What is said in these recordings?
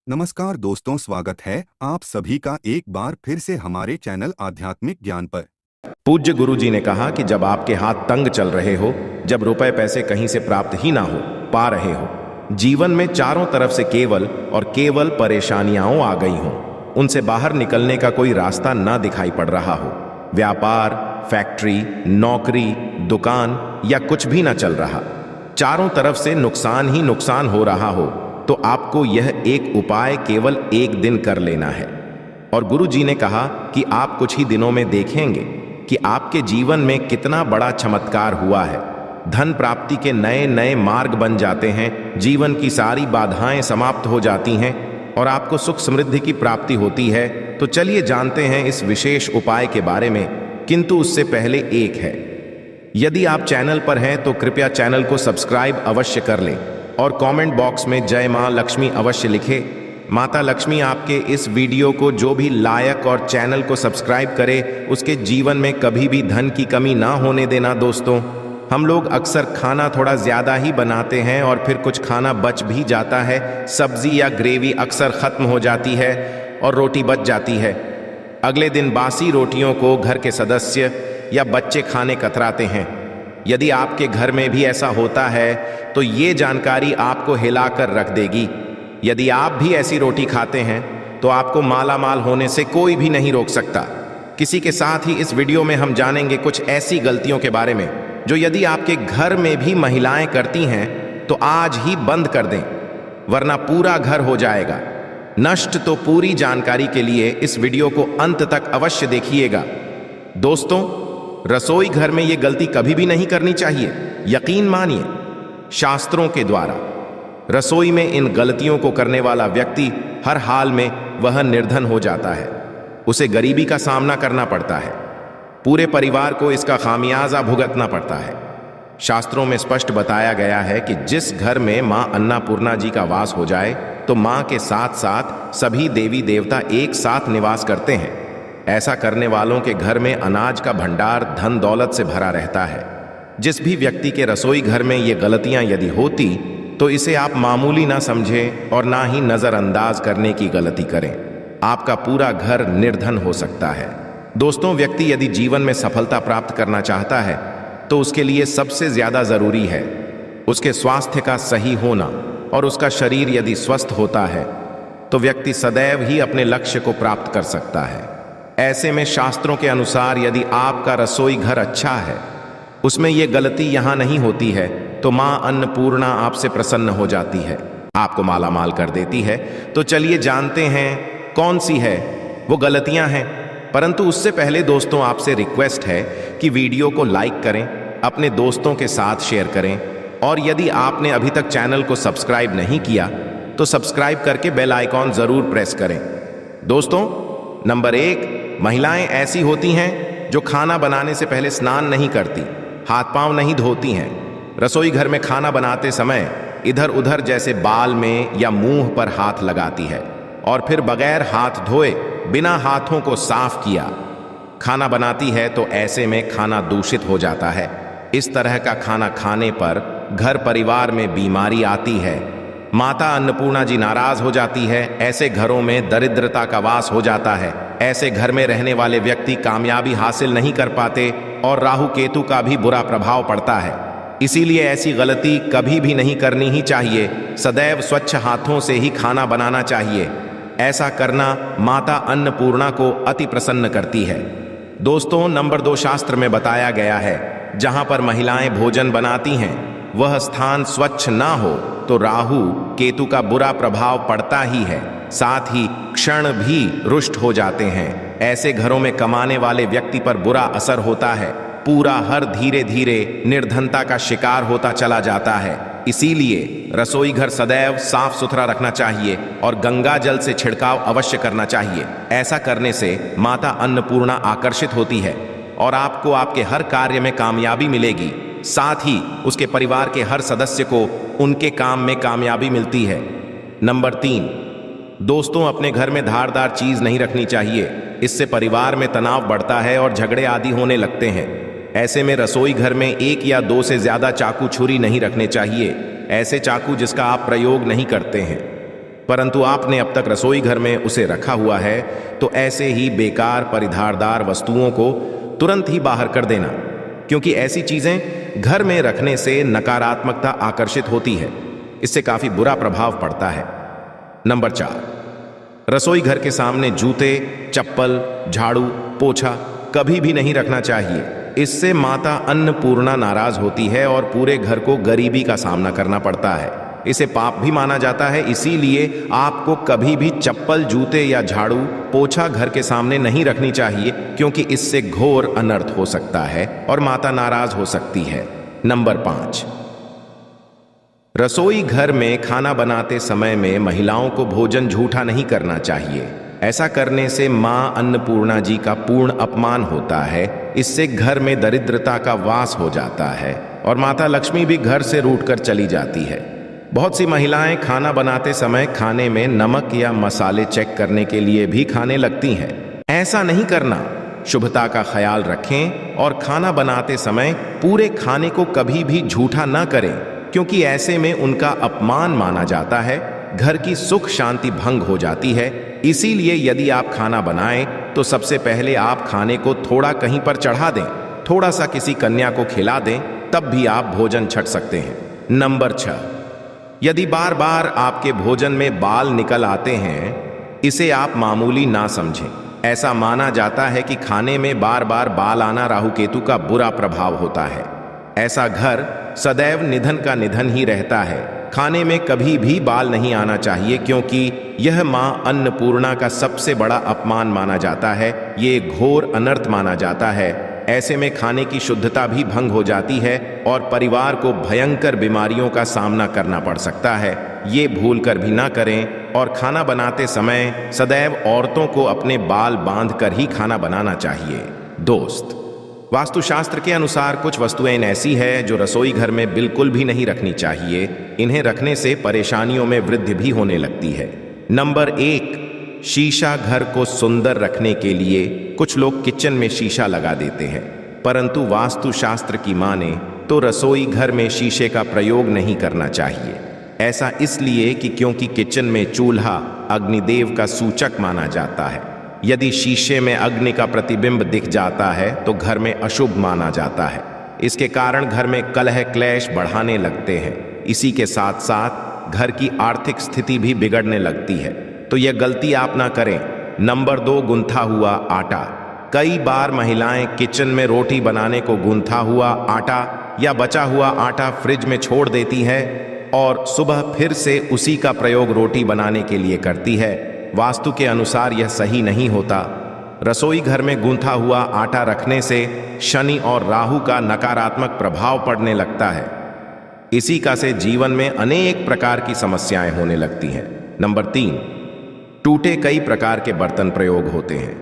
नमस्कार दोस्तों, स्वागत है आप सभी का एक बार फिर से हमारे चैनल आध्यात्मिक ज्ञान पर। पूज्य गुरु जी ने कहा कि जब आपके हाथ तंग चल रहे हो, जब रुपए पैसे कहीं से प्राप्त ही ना हो पा रहे हो, जीवन में चारों तरफ से केवल और केवल परेशानियां आ गई हों, उनसे बाहर निकलने का कोई रास्ता ना दिखाई पड़ रहा हो, व्यापार, फैक्ट्री, नौकरी, दुकान या कुछ भी ना चल रहा, चारों तरफ से नुकसान ही नुकसान हो रहा हो, तो आपको यह एक उपाय केवल एक दिन कर लेना है। और गुरु जी ने कहा कि आप कुछ ही दिनों में देखेंगे कि आपके जीवन में कितना बड़ा चमत्कार हुआ है। धन प्राप्ति के नए नए मार्ग बन जाते हैं, जीवन की सारी बाधाएं समाप्त हो जाती हैं और आपको सुख समृद्धि की प्राप्ति होती है। तो चलिए जानते हैं इस विशेष उपाय के बारे में, किंतु उससे पहले एक है, यदि आप चैनल पर हैं तो कृपया चैनल को सब्सक्राइब अवश्य कर लें और कमेंट बॉक्स में जय मां लक्ष्मी अवश्य लिखें। माता लक्ष्मी आपके इस वीडियो को जो भी लायक और चैनल को सब्सक्राइब करे, उसके जीवन में कभी भी धन की कमी ना होने देना। दोस्तों, हम लोग अक्सर खाना थोड़ा ज़्यादा ही बनाते हैं और फिर कुछ खाना बच भी जाता है। सब्जी या ग्रेवी अक्सर ख़त्म हो जाती है और रोटी बच जाती है। अगले दिन बासी रोटियों को घर के सदस्य या बच्चे खाने कतराते हैं। यदि आपके घर में भी ऐसा होता है तो ये जानकारी आपको हिलाकर रख देगी। यदि आप भी ऐसी रोटी खाते हैं तो आपको माला माल होने से कोई भी नहीं रोक सकता। किसी के साथ ही इस वीडियो में हम जानेंगे कुछ ऐसी गलतियों के बारे में जो यदि आपके घर में भी महिलाएं करती हैं तो आज ही बंद कर दें, वरना पूरा घर हो जाएगा नष्ट। तो पूरी जानकारी के लिए इस वीडियो को अंत तक अवश्य देखिएगा। दोस्तों, रसोई घर में ये गलती कभी भी नहीं करनी चाहिए। यकीन मानिए, शास्त्रों के द्वारा रसोई में इन गलतियों को करने वाला व्यक्ति हर हाल में वह निर्धन हो जाता है, उसे गरीबी का सामना करना पड़ता है, पूरे परिवार को इसका खामियाजा भुगतना पड़ता है। शास्त्रों में स्पष्ट बताया गया है कि जिस घर में मां अन्नपूर्णा जी का वास हो जाए तो मां के साथ साथ सभी देवी देवता एक साथ निवास करते हैं। ऐसा करने वालों के घर में अनाज का भंडार धन दौलत से भरा रहता है। जिस भी व्यक्ति के रसोई घर में ये गलतियां यदि होती तो इसे आप मामूली ना समझें और ना ही नजरअंदाज करने की गलती करें। आपका पूरा घर निर्धन हो सकता है। दोस्तों, व्यक्ति यदि जीवन में सफलता प्राप्त करना चाहता है तो उसके लिए सबसे ज्यादा जरूरी है उसके स्वास्थ्य का सही होना, और उसका शरीर यदि स्वस्थ होता है तो व्यक्ति सदैव ही अपने लक्ष्य को प्राप्त कर सकता है। ऐसे में शास्त्रों के अनुसार यदि आपका रसोई घर अच्छा है, उसमें यह गलती यहां नहीं होती है, तो मां अन्नपूर्णा आपसे प्रसन्न हो जाती है, आपको माला माल कर देती है। तो चलिए जानते हैं कौन सी है वो गलतियां हैं। परंतु उससे पहले दोस्तों, आपसे रिक्वेस्ट है कि वीडियो को लाइक करें, अपने दोस्तों के साथ शेयर करें, और यदि आपने अभी तक चैनल को सब्सक्राइब नहीं किया तो सब्सक्राइब करके बेल आइकॉन जरूर प्रेस करें। दोस्तों, नंबर 1, महिलाएं ऐसी होती हैं जो खाना बनाने से पहले स्नान नहीं करती, हाथ पांव नहीं धोती हैं। रसोई घर में खाना बनाते समय इधर उधर जैसे बाल में या मुंह पर हाथ लगाती है और फिर बगैर हाथ धोए, बिना हाथों को साफ किया खाना बनाती है, तो ऐसे में खाना दूषित हो जाता है। इस तरह का खाना खाने पर घर परिवार में बीमारी आती है, माता अन्नपूर्णा जी नाराज हो जाती है। ऐसे घरों में दरिद्रता का वास हो जाता है। ऐसे घर में रहने वाले व्यक्ति कामयाबी हासिल नहीं कर पाते और राहु केतु का भी बुरा प्रभाव पड़ता है। इसीलिए ऐसी गलती कभी भी नहीं करनी ही चाहिए। सदैव स्वच्छ हाथों से ही खाना बनाना चाहिए। ऐसा करना माता अन्नपूर्णा को अति प्रसन्न करती है। दोस्तों, नंबर 2, शास्त्र में बताया गया है जहां पर महिलाएं भोजन बनाती हैं वह स्थान स्वच्छ ना हो तो राहु केतु का बुरा प्रभाव पड़ता ही है, साथ ही क्षण भी रुष्ट हो जाते हैं। ऐसे घरों में कमाने वाले व्यक्ति पर बुरा असर होता है, पूरा घर धीरे धीरे निर्धनता का शिकार होता चला जाता है। इसीलिए रसोई घर सदैव साफ सुथरा रखना चाहिए और गंगा जल से छिड़काव अवश्य करना चाहिए। ऐसा करने से माता अन्नपूर्णा आकर्षित होती है और आपको आपके हर कार्य में कामयाबी मिलेगी, साथ ही उसके परिवार के हर सदस्य को उनके काम में कामयाबी मिलती है। नंबर 3, दोस्तों, अपने घर में धारदार चीज नहीं रखनी चाहिए। इससे परिवार में तनाव बढ़ता है और झगड़े आदि होने लगते हैं। ऐसे में रसोई घर में 1 या 2 से ज्यादा चाकू छुरी नहीं रखने चाहिए। ऐसे चाकू जिसका आप प्रयोग नहीं करते हैं। परंतु आपने अब तक रसोई घर में उसे रखा हुआ है, तो ऐसे ही बेकार परिधारदार वस्तुओं को तुरंत ही बाहर कर देना, क्योंकि ऐसी चीजें घर में रखने से नकारात्मकता आकर्षित होती है। इससे काफी बुरा प्रभाव पड़ता है। नंबर 4, रसोई घर के सामने जूते, चप्पल, झाड़ू, पोछा कभी भी नहीं रखना चाहिए। इससे माता अन्नपूर्णा नाराज होती है और पूरे घर को गरीबी का सामना करना पड़ता है। इसे पाप भी माना जाता है। इसीलिए आपको कभी भी चप्पल, जूते या झाड़ू, पोछा घर के सामने नहीं रखनी चाहिए, क्योंकि इससे घोर अनर्थ हो सकता है और माता नाराज हो सकती है। नंबर 5, रसोई घर में खाना बनाते समय में महिलाओं को भोजन झूठा नहीं करना चाहिए। ऐसा करने से मां अन्नपूर्णा जी का पूर्ण अपमान होता है। इससे घर में दरिद्रता का वास हो जाता है और माता लक्ष्मी भी घर से रूठकर चली जाती है। बहुत सी महिलाएं खाना बनाते समय खाने में नमक या मसाले चेक करने के लिए भी खाने लगती हैं। ऐसा नहीं करना। शुभता का ख्याल रखें और खाना बनाते समय पूरे खाने को कभी भी झूठा ना करें, क्योंकि ऐसे में उनका अपमान माना जाता है। घर की सुख शांति भंग हो जाती है। इसीलिए यदि आप खाना बनाएं तो सबसे पहले आप खाने को थोड़ा कहीं पर चढ़ा दें, थोड़ा सा किसी कन्या को खिला दें, तब भी आप भोजन छक सकते हैं। नंबर 6, यदि बार बार आपके भोजन में बाल निकल आते हैं, इसे आप मामूली ना समझें। ऐसा माना जाता है कि खाने में बार बार बाल आना राहु केतु का बुरा प्रभाव होता है। ऐसा घर सदैव निधन का निधन ही रहता है। खाने में कभी भी बाल नहीं आना चाहिए, क्योंकि यह मां अन्नपूर्णा का सबसे बड़ा अपमान माना जाता है। ये घोर अनर्थ माना जाता है। ऐसे में खाने की शुद्धता भी भंग हो जाती है और परिवार को भयंकर बीमारियों का सामना करना पड़ सकता है। ये भूल कर भी ना करें। और खाना बनाते समय सदैव औरतों को अपने बाल बांध कर ही खाना बनाना चाहिए। दोस्त, वास्तुशास्त्र के अनुसार कुछ वस्तुएं ऐसी है जो रसोई घर में बिल्कुल भी नहीं रखनी चाहिए। इन्हें रखने से परेशानियों में वृद्धि भी होने लगती है। नंबर 1, शीशा। घर को सुंदर रखने के लिए कुछ लोग किचन में शीशा लगा देते हैं, परंतु वास्तुशास्त्र की माने तो रसोई घर में शीशे का प्रयोग नहीं करना चाहिए। ऐसा इसलिए कि क्योंकि किचन में चूल्हा अग्निदेव का सूचक माना जाता है। यदि शीशे में अग्नि का प्रतिबिंब दिख जाता है तो घर में अशुभ माना जाता है। इसके कारण घर में कलह क्लेश बढ़ाने लगते हैं। इसी के साथ साथ घर की आर्थिक स्थिति भी बिगड़ने लगती है। तो यह गलती आप ना करें। नंबर 2, गुंथा हुआ आटा। कई बार महिलाएं किचन में रोटी बनाने को गुंथा हुआ आटा या बचा हुआ आटा फ्रिज में छोड़ देती है और सुबह फिर से उसी का प्रयोग रोटी बनाने के लिए करती है। वास्तु के अनुसार यह सही नहीं होता। रसोई घर में गूंथा हुआ आटा रखने से शनि और राहु का नकारात्मक प्रभाव पड़ने लगता है। इसी का से जीवन में अनेक प्रकार की समस्याएं होने लगती हैं। नंबर 3, टूटे कई प्रकार के बर्तन प्रयोग होते हैं।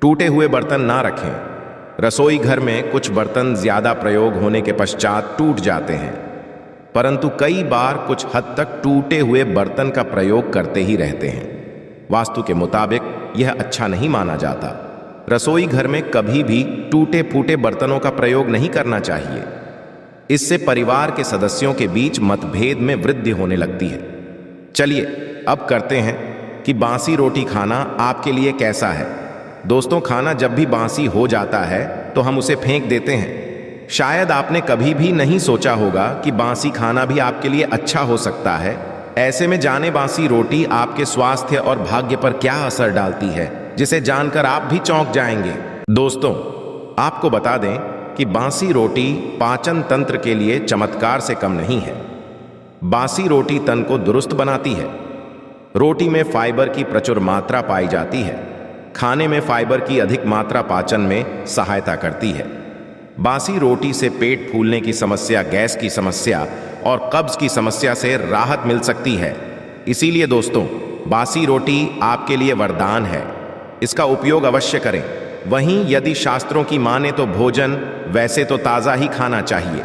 टूटे हुए बर्तन ना रखें। रसोई घर में कुछ बर्तन ज्यादा प्रयोग होने के पश्चात टूट जाते हैं, परंतु कई बार कुछ हद तक टूटे हुए बर्तन का प्रयोग करते ही रहते हैं। वास्तु के मुताबिक यह अच्छा नहीं माना जाता। रसोई घर में कभी भी टूटे फूटे बर्तनों का प्रयोग नहीं करना चाहिए। इससे परिवार के सदस्यों के बीच मतभेद में वृद्धि होने लगती है। चलिए अब करते हैं कि बासी रोटी खाना आपके लिए कैसा है। दोस्तों, खाना जब भी बासी हो जाता है तो हम उसे फेंक देते हैं। शायद आपने कभी भी नहीं सोचा होगा कि बासी खाना भी आपके लिए अच्छा हो सकता है। ऐसे में जाने बासी रोटी आपके स्वास्थ्य और भाग्य पर क्या असर डालती है, जिसे जानकर आप भी चौंक जाएंगे। दोस्तों, आपको बता दें कि बासी रोटी पाचन तंत्र के लिए चमत्कार से कम नहीं है। बासी रोटी तन को दुरुस्त बनाती है। रोटी में फाइबर की प्रचुर मात्रा पाई जाती है। खाने में फाइबर की अधिक मात्रा पाचन में सहायता करती है। बासी रोटी से पेट फूलने की समस्या, गैस की समस्या और कब्ज की समस्या से राहत मिल सकती है। इसीलिए दोस्तों, बासी रोटी आपके लिए वरदान है। इसका उपयोग अवश्य करें। वहीं यदि शास्त्रों की माने तो भोजन वैसे तो ताज़ा ही खाना चाहिए,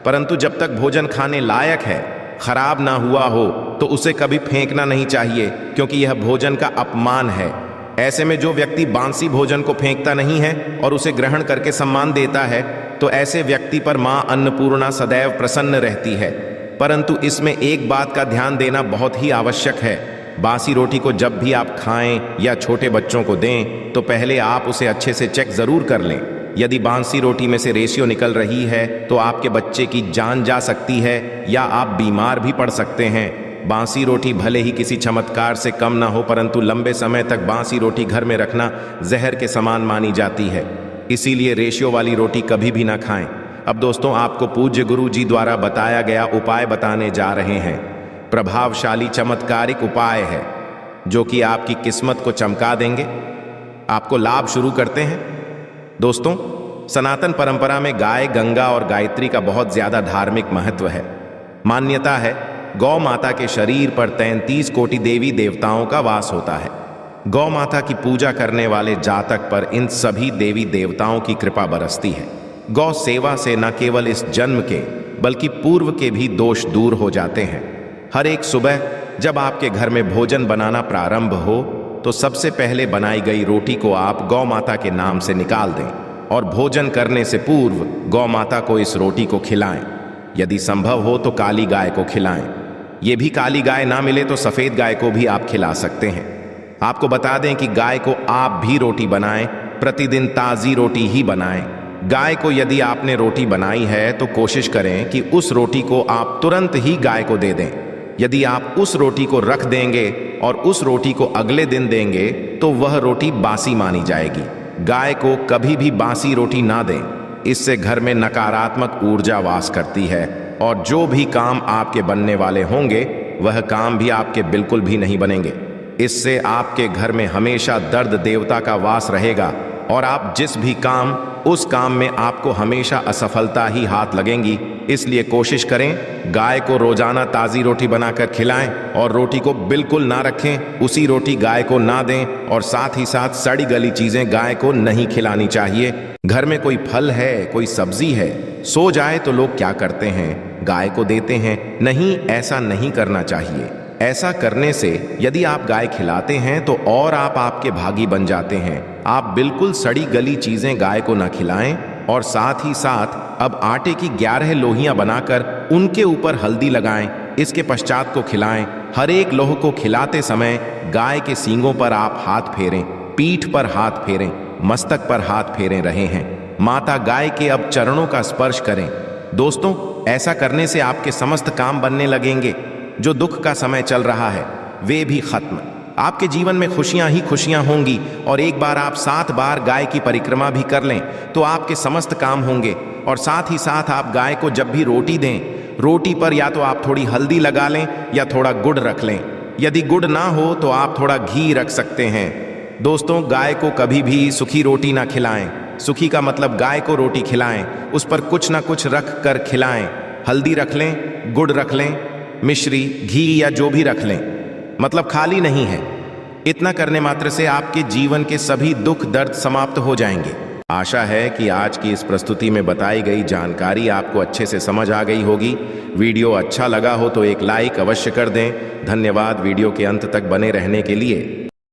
परंतु जब तक भोजन खाने लायक है, खराब ना हुआ हो, तो उसे कभी फेंकना नहीं चाहिए, क्योंकि यह भोजन का अपमान है। ऐसे में जो व्यक्ति बासी भोजन को फेंकता नहीं है और उसे ग्रहण करके सम्मान देता है, तो ऐसे व्यक्ति पर मां अन्नपूर्णा सदैव प्रसन्न रहती है। परंतु इसमें एक बात का ध्यान देना बहुत ही आवश्यक है। बासी रोटी को जब भी आप खाएं या छोटे बच्चों को दें तो पहले आप उसे अच्छे से चेक जरूर कर लें। यदि बासी रोटी में से रेशियो निकल रही है तो आपके बच्चे की जान जा सकती है या आप बीमार भी पड़ सकते हैं। बासी रोटी भले ही किसी चमत्कार से कम ना हो, परंतु लंबे समय तक बासी रोटी घर में रखना जहर के समान मानी जाती है। इसीलिए रेशियो वाली रोटी कभी भी ना खाएं। अब दोस्तों, आपको पूज्य गुरु जी द्वारा बताया गया उपाय बताने जा रहे हैं। प्रभावशाली चमत्कारिक उपाय है जो कि आपकी किस्मत को चमका देंगे, आपको लाभ शुरू करते हैं। दोस्तों, सनातन परंपरा में गाय, गंगा और गायत्री का बहुत ज्यादा धार्मिक महत्व है। मान्यता है गौ माता के शरीर पर 33 कोटि देवी देवताओं का वास होता है। गौ माता की पूजा करने वाले जातक पर इन सभी देवी देवताओं की कृपा बरसती है। गौ सेवा से न केवल इस जन्म के बल्कि पूर्व के भी दोष दूर हो जाते हैं। हर एक सुबह जब आपके घर में भोजन बनाना प्रारंभ हो तो सबसे पहले बनाई गई रोटी को आप गौ माता के नाम से निकाल दें और भोजन करने से पूर्व गौ माता को इस रोटी को खिलाएं। यदि संभव हो तो काली गाय को खिलाएं। ये भी काली गाय ना मिले तो सफेद गाय को भी आप खिला सकते हैं। आपको बता दें कि गाय को आप भी रोटी बनाएं, प्रतिदिन ताजी रोटी ही बनाएं। गाय को यदि आपने रोटी बनाई है तो कोशिश करें कि उस रोटी को आप तुरंत ही गाय को दे दें। यदि आप उस रोटी को रख देंगे और उस रोटी को अगले दिन देंगे तो वह रोटी बासी मानी जाएगी। गाय को कभी भी बासी रोटी ना दें, इससे घर में नकारात्मक ऊर्जा वास करती है और जो भी काम आपके बनने वाले होंगे वह काम भी आपके बिल्कुल भी नहीं बनेंगे। इससे आपके घर में हमेशा दर्द देवता का वास रहेगा और आप जिस भी काम उस काम में आपको हमेशा असफलता ही हाथ लगेंगी। इसलिए कोशिश करें गाय को रोजाना ताज़ी रोटी बनाकर खिलाएं और रोटी को बिल्कुल ना रखें, उसी रोटी गाय को ना दें और साथ ही साथ सड़ी गली चीजें गाय को नहीं खिलानी चाहिए। घर में कोई फल है, कोई सब्जी है, सो जाए तो लोग क्या करते हैं, गाय को देते हैं। नहीं, ऐसा नहीं करना चाहिए। ऐसा करने से यदि आप गाय खिलाते हैं तो और आप आपके भागी बन जाते हैं। आप बिल्कुल सड़ी गली चीजें गाय को ना खिलाएं और साथ ही साथ अब आटे की 11 लोहियां बनाकर उनके ऊपर हल्दी लगाएं, इसके पश्चात को खिलाएं। हर एक लोह को खिलाते समय गाय के सींगों पर आप हाथ फेरें, पीठ पर हाथ फेरें, मस्तक पर हाथ फेरे रहे हैं। माता गाय के अब चरणों का स्पर्श करें। दोस्तों, ऐसा करने से आपके समस्त काम बनने लगेंगे। जो दुख का समय चल रहा है वे भी खत्म। आपके जीवन में खुशियां ही खुशियां होंगी और एक बार आप 7 बार गाय की परिक्रमा भी कर लें तो आपके समस्त काम होंगे। और साथ ही साथ आप गाय को जब भी रोटी दें, रोटी पर या तो आप थोड़ी हल्दी लगा लें या थोड़ा गुड़ रख लें। यदि गुड़ ना हो तो आप थोड़ा घी रख सकते हैं। दोस्तों, गाय को कभी भी सूखी रोटी ना खिलाएं। सूखी का मतलब गाय को रोटी खिलाएं, उस पर कुछ ना कुछ रख कर खिलाएं। हल्दी रख लें, गुड़ रख लें, मिश्री, घी या जो भी रख लें, मतलब खाली नहीं है। इतना करने मात्र से आपके जीवन के सभी दुख दर्द समाप्त हो जाएंगे। आशा है कि आज की इस प्रस्तुति में बताई गई जानकारी आपको अच्छे से समझ आ गई होगी। वीडियो अच्छा लगा हो तो एक लाइक अवश्य कर दें। धन्यवाद वीडियो के अंत तक बने रहने के लिए।